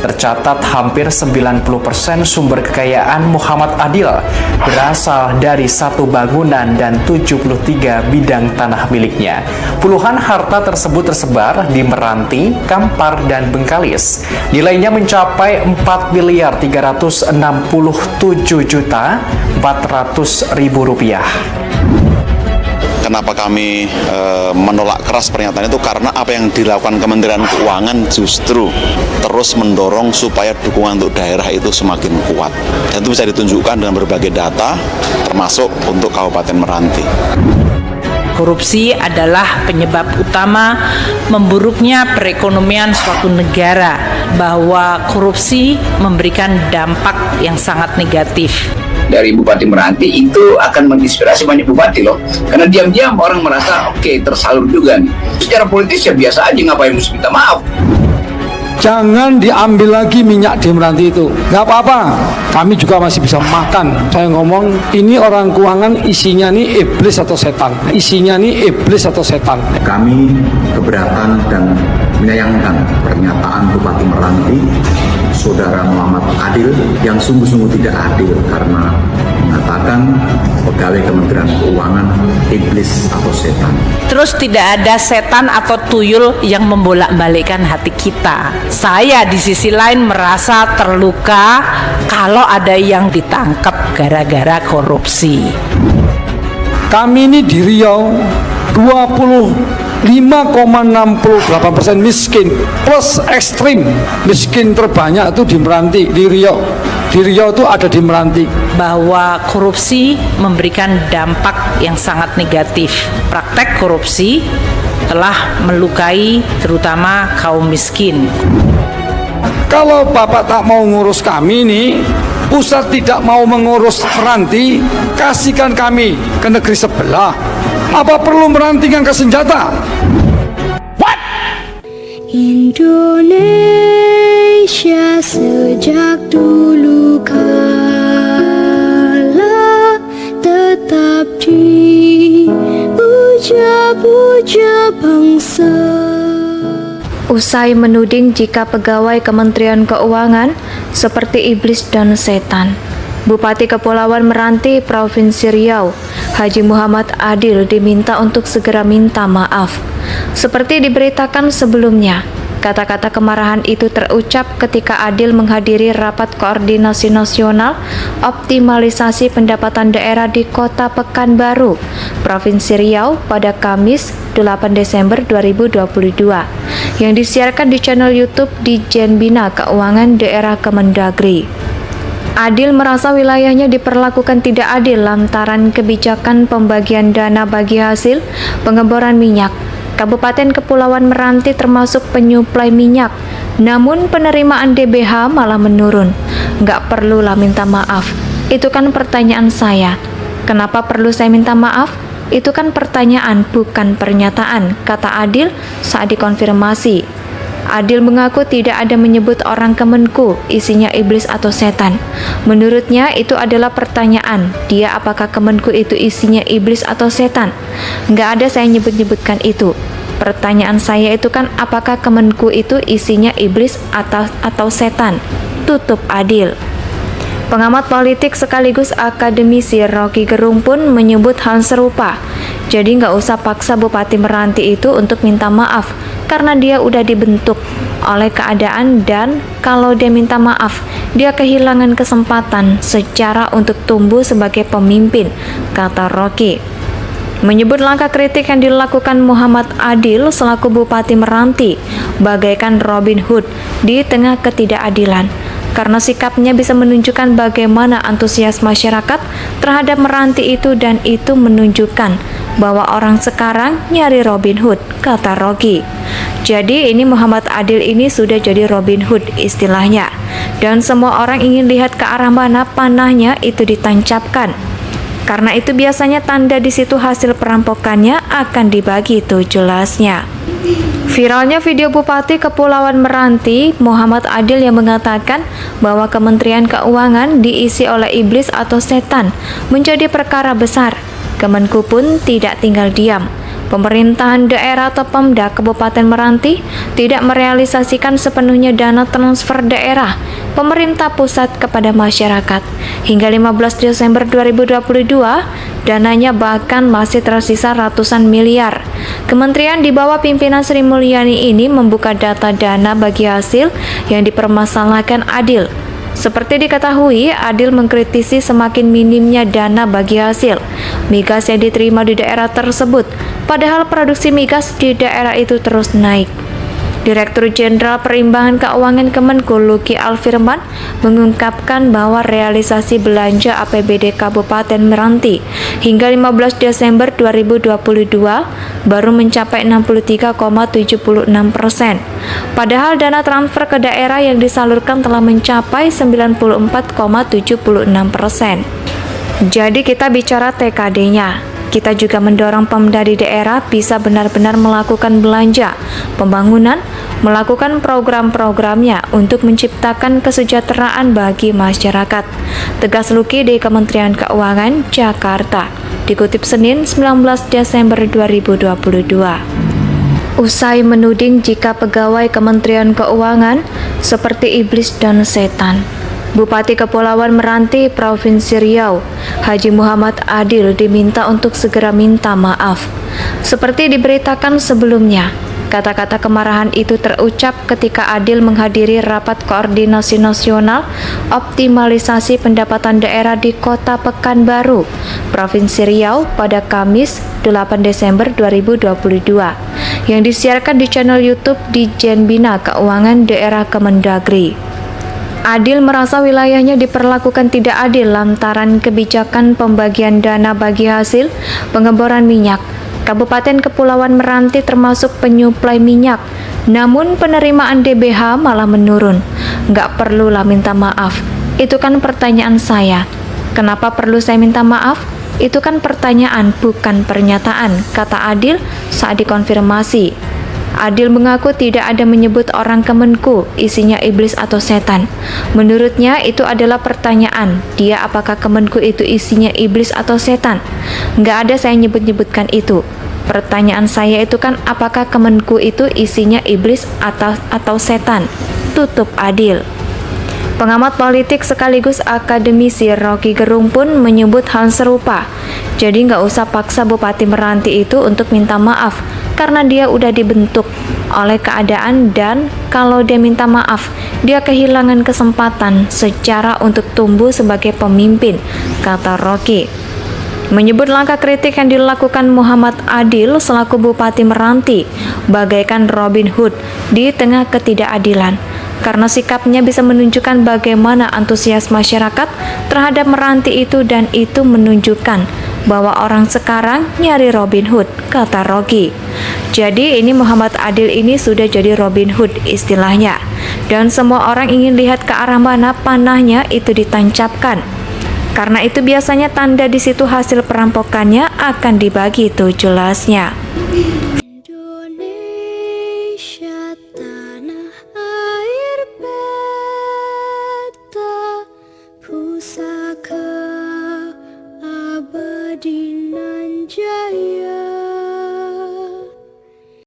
tercatat hampir 90% sumber kekayaan Muhammad Adil berasal dari satu bangunan dan 73 bidang tanah miliknya. Puluhan harta tersebut tersebar di Meranti, Kampar, dan Bengkalis. Nilainya mencapai 4.367.400.000 rupiah. Kenapa kami menolak keras pernyataan itu? Karena apa yang dilakukan Kementerian Keuangan justru terus mendorong supaya dukungan untuk daerah itu semakin kuat. Dan itu bisa ditunjukkan dengan berbagai data, termasuk untuk Kabupaten Meranti. Korupsi adalah penyebab utama memburuknya perekonomian suatu negara, bahwa korupsi memberikan dampak yang sangat negatif. Dari Bupati Meranti itu akan menginspirasi banyak bupati loh, karena diam-diam orang merasa oke, tersalur juga nih. Secara politis ya biasa aja, ngapain mesti minta maaf. Jangan diambil lagi minyak di Meranti itu, nggak apa-apa, kami juga masih bisa makan. Saya ngomong ini orang keuangan isinya nih iblis atau setan, isinya nih iblis atau setan. Kami keberatan dan menyayangkan pernyataan Bupati Meranti, Saudara Muhammad Adil, yang sungguh-sungguh tidak adil karena mengatakan pegawai Kementerian Keuangan iblis atau setan. Terus tidak ada setan atau tuyul yang membolak-balikkan hati kita. Saya di sisi lain merasa terluka kalau ada yang ditangkap gara-gara korupsi. Kami ini di Riau 5,68% miskin, plus ekstrim miskin terbanyak itu di Meranti, di Riau. Di Riau itu ada di Meranti. Bahwa korupsi memberikan dampak yang sangat negatif. Praktek korupsi telah melukai terutama kaum miskin. Kalau Bapak tak mau ngurus kami nih, pusat tidak mau mengurus Meranti, kasihkan kami ke negeri sebelah. Apa perlu merantingkan ke senjata? What? Indonesia sejak dulu kala tetap dipuja-puja bangsa. Usai menuding jika pegawai Kementerian Keuangan seperti iblis dan setan, Bupati Kepulauan Meranti, Provinsi Riau, Haji Muhammad Adil diminta untuk segera minta maaf. Seperti diberitakan sebelumnya, kata-kata kemarahan itu terucap ketika Adil menghadiri rapat koordinasi nasional optimalisasi pendapatan daerah di Kota Pekanbaru, Provinsi Riau pada Kamis 8 Desember 2022 yang disiarkan di channel YouTube di Jenbina Keuangan Daerah Kemendagri. Adil merasa wilayahnya diperlakukan tidak adil lantaran kebijakan pembagian dana bagi hasil pengeboran minyak. Kabupaten Kepulauan Meranti termasuk penyuplai minyak, namun penerimaan DBH malah menurun. Nggak perlulah minta maaf. Itu kan pertanyaan saya. Kenapa perlu saya minta maaf? Itu kan pertanyaan, bukan pernyataan, kata Adil saat dikonfirmasi. Adil mengaku tidak ada menyebut orang Kemenku isinya iblis atau setan. Menurutnya itu adalah pertanyaan, dia apakah Kemenku itu isinya iblis atau setan? Nggak ada saya nyebut-nyebutkan itu. Pertanyaan saya itu kan apakah Kemenku itu isinya iblis atau setan? Tutup Adil. Pengamat politik sekaligus akademisi Rocky Gerung pun menyebut hal serupa. Jadi nggak usah paksa Bupati Meranti itu untuk minta maaf, karena dia udah dibentuk oleh keadaan dan kalau dia minta maaf, dia kehilangan kesempatan secara untuk tumbuh sebagai pemimpin, kata Rocky. Menyebut langkah kritik yang dilakukan Muhammad Adil selaku Bupati Meranti bagaikan Robin Hood di tengah ketidakadilan. Karena sikapnya bisa menunjukkan bagaimana antusias masyarakat terhadap Meranti itu dan itu menunjukkan bahwa orang sekarang nyari Robin Hood, kata Rocky. Jadi ini Muhammad Adil ini sudah jadi Robin Hood istilahnya. Dan semua orang ingin lihat ke arah mana panahnya itu ditancapkan. Karena itu biasanya tanda di situ hasil perampokannya akan dibagi, itu jelasnya. Viralnya video Bupati Kepulauan Meranti, Muhammad Adil yang mengatakan bahwa Kementerian Keuangan diisi oleh iblis atau setan menjadi perkara besar. Kemenku pun tidak tinggal diam. Pemerintahan daerah atau Pemda Kabupaten Meranti tidak merealisasikan sepenuhnya dana transfer daerah pemerintah pusat kepada masyarakat. Hingga 15 Desember 2022, dananya bahkan masih tersisa ratusan miliar. Kementerian di bawah pimpinan Sri Mulyani ini membuka data dana bagi hasil yang dipermasalahkan Adil. Seperti diketahui, Adil mengkritisi semakin minimnya dana bagi hasil migas yang diterima di daerah tersebut, padahal produksi migas di daerah itu terus naik. Direktur Jenderal Perimbangan Keuangan Kemenku Luki Alfirman mengungkapkan bahwa realisasi belanja APBD Kabupaten Meranti hingga 15 Desember 2022 baru mencapai 63,76%. Padahal dana transfer ke daerah yang disalurkan telah mencapai 94,76%. Jadi kita bicara TKD-nya. Kita juga mendorong Pemda di daerah bisa benar-benar melakukan belanja, pembangunan, melakukan program-programnya untuk menciptakan kesejahteraan bagi masyarakat. Tegas Luki di Kementerian Keuangan, Jakarta. Dikutip Senin 19 Desember 2022. Usai menuding jika pegawai Kementerian Keuangan seperti iblis dan setan, Bupati Kepulauan Meranti, Provinsi Riau, Haji Muhammad Adil diminta untuk segera minta maaf. Seperti diberitakan sebelumnya, kata-kata kemarahan itu terucap ketika Adil menghadiri rapat koordinasi nasional optimalisasi pendapatan daerah di Kota Pekanbaru, Provinsi Riau pada Kamis 8 Desember 2022 yang disiarkan di channel YouTube di Jenbina Keuangan Daerah Kemendagri. Adil merasa wilayahnya diperlakukan tidak adil lantaran kebijakan pembagian dana bagi hasil pengeboran minyak. Kabupaten Kepulauan Meranti termasuk penyuplai minyak, namun penerimaan DBH malah menurun. Nggak perlulah minta maaf. Itu kan pertanyaan saya. Kenapa perlu saya minta maaf? Itu kan pertanyaan, bukan pernyataan, kata Adil saat dikonfirmasi. Adil mengaku tidak ada menyebut orang Kemenku isinya iblis atau setan. Menurutnya itu adalah pertanyaan, dia apakah Kemenku itu isinya iblis atau setan? Nggak ada saya nyebut-nyebutkan itu. Pertanyaan saya itu kan apakah Kemenku itu isinya iblis atau setan? Tutup Adil. Pengamat politik sekaligus akademisi Rocky Gerung pun menyebut hal serupa. Jadi nggak usah paksa Bupati Meranti itu untuk minta maaf, karena dia udah dibentuk oleh keadaan dan kalau dia minta maaf, dia kehilangan kesempatan secara untuk tumbuh sebagai pemimpin, kata Rocky. Menyebut langkah kritik yang dilakukan Muhammad Adil selaku Bupati Meranti bagaikan Robin Hood di tengah ketidakadilan. Karena sikapnya bisa menunjukkan bagaimana antusias masyarakat terhadap Meranti itu dan itu menunjukkan bahwa orang sekarang nyari Robin Hood, kata Rocky. Jadi ini Muhammad Adil ini sudah jadi Robin Hood istilahnya. Dan semua orang ingin lihat ke arah mana panahnya itu ditancapkan. Karena itu biasanya tanda di situ hasil perampokannya akan dibagi, itu jelasnya.